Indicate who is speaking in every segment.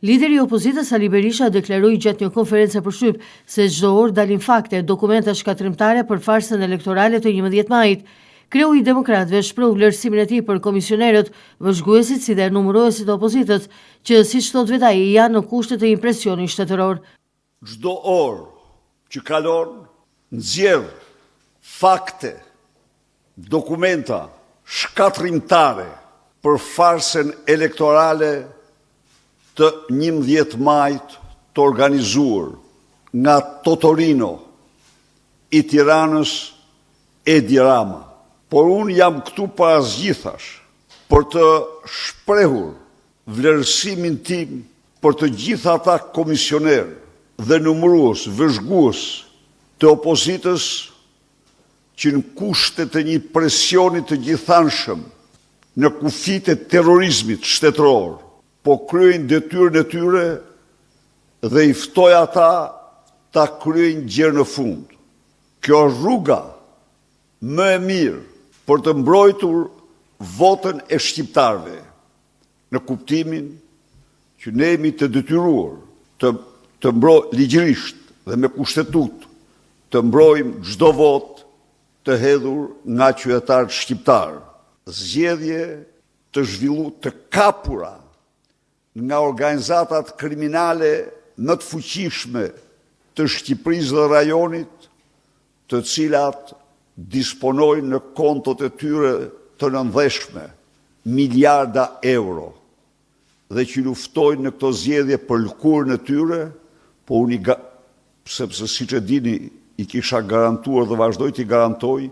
Speaker 1: Lideri i opozitës Ali Berisha deklaroi gjatë një konference për shtyp se çdo orë dalin fakte, dokumenta shkatrimtare për farsën elektorale të 11 majit. Kreu i Demokratëve shpreu vlerësimin e tij për komisionerët, vëzhguesit si dhe numëruesit e opozitës, që siç thot vet ai janë në kushte të impresionit shtetëror.
Speaker 2: Çdo orë që kalon nxjerr fakte, dokumenta shkatrimtare për farsën elektorale të 11 majit të organizuar nga Totorino i Tiranës Edi Rama. Por unë jam këtu para zgjithash për të shprehur vlerësimin tim për të gjitha ata komisioner dhe numërues, vëzhgues të opozitës që në kushte të një presioni të gjithanshëm në kufit e terrorizmit shtetëror, po kryejnë detyrën e tyre dhe i ftoj ata ta kryejnë gjërë në fund. Kjo është rruga më e mirë për të mbrojtur votën e shqiptarëve, në kuptimin që ne jemi të detyruar të mbrojmë ligjërisht dhe me kushtetut të mbrojmë çdo votë të hedhur nga qytetarët shqiptarë. Zgjedhje të zhvilluara, të kapura nga organizatat kriminale më të fuqishme të Shqipërisë dhe rajonit, të cilat disponojnë në kontot e tyre të nëndheshme miliarda euro dhe që luftojnë në këto zgjedhje për lëkurën e tyre, po sepse siç e dini i kisha garantuar dhe vazhdoj t'i garantoj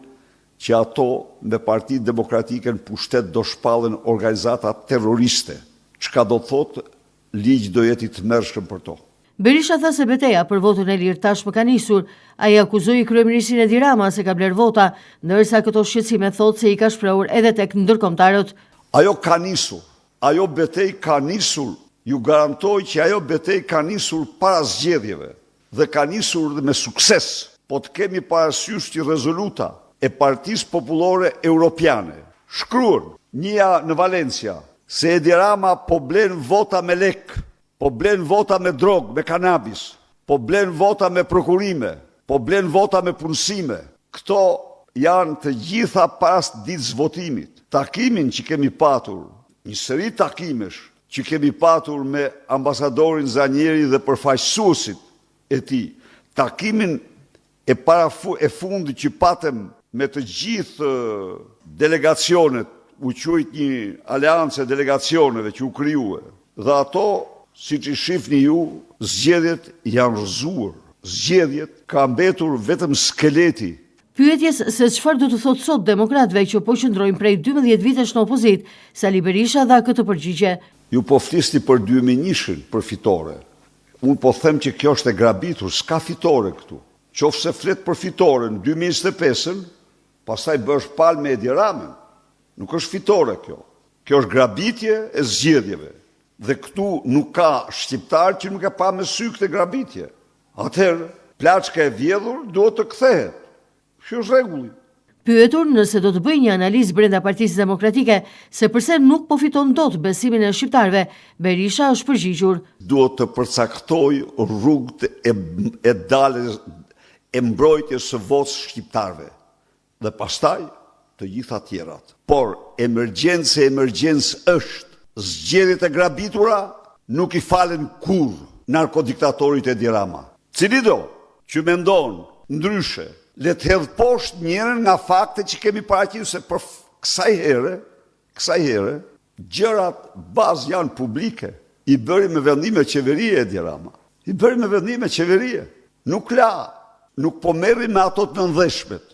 Speaker 2: që ato me Partinë Demokratike në pushtet do shpallen organizata terroriste. Çka do thotë, ligj do jetë i tmerrshëm për to.
Speaker 1: Berisha tha se betejë për votën e lirë tashmë ka nisur. Ai akuzoi kryeministrin Edi Rama se ka bler vota, ndërsa këto shqetësime thotë se i ka shprehur edhe tek ndërkombëtarët.
Speaker 2: Ajo ka nisur. Ajo betejë ka nisur. Ju garantoj që ajo betejë ka nisur para zgjedhjeve dhe ka nisur me sukses. Po të kemi parasysh që rezoluta e Partisë Popullore Europiane shkruan njëja në Valencia se Edi Rama po blen vota me lek, po blen vota me drog, me kanabis, po blen vota me prokurime, po blen vota me punësime. Këto janë të gjitha pas ditës votimit. Takimin që kemi patur, një seri takimesh që kemi patur me ambasadorin Zanieri dhe përfaqësuesit e tij, takimin e fundi që patëm me të gjithë delegacionet, u quajt një aleancë delegacioneve që u krijuar. Dhe ato, siç i shihni ju, zgjedhjet janë rrëzuar. Zgjedhjet ka mbetur vetëm skeleti.
Speaker 1: Pyetjes se çfarë do të thotë sot demokratëve që po qëndrojnë prej 12 vitesh në opozit, Sali Berisha dha këtë përgjigje.
Speaker 2: Ju po flisni për 2001-shin për fitore. Unë po them që kjo është e grabitur, s'ka fitore këtu. Qofse flet për fitore në 2025-ën, pastaj bësh palë me Edi Ramën. Nuk është fitore kjo. Kjo është grabitje e zgjedhjeve. Dhe këtu nuk ka shqiptar që nuk e pa me sy këtë grabitje. Atëherë, plaçka e vjedhur duhet të kthehet. Kjo është rregulli.
Speaker 1: Pyetur nëse do të bëjë një analizë brenda Partisë Demokratike se pse nuk po fiton dot besimin e shqiptarëve, Berisha është përgjigjur.
Speaker 2: Duhet të përcaktoj rrugët e daljes e mbrojtjes së votës shqiptarëve dhe pastaj të gjitha tjerat. Por emergjencë është. Zgjedhjet e grabitura nuk i falen kurrë narkodiktatorit Edi Rama. Cili do që mendon ndryshe, le të hedh poshtë njërin nga faktet që kemi paraqitur se për kësaj here, gjërat bazë janë publike. I bëri me vendime qeverie Edi Rama. I bëri me vendime qeverie. Nuk po merri me ato të nëndheshmet.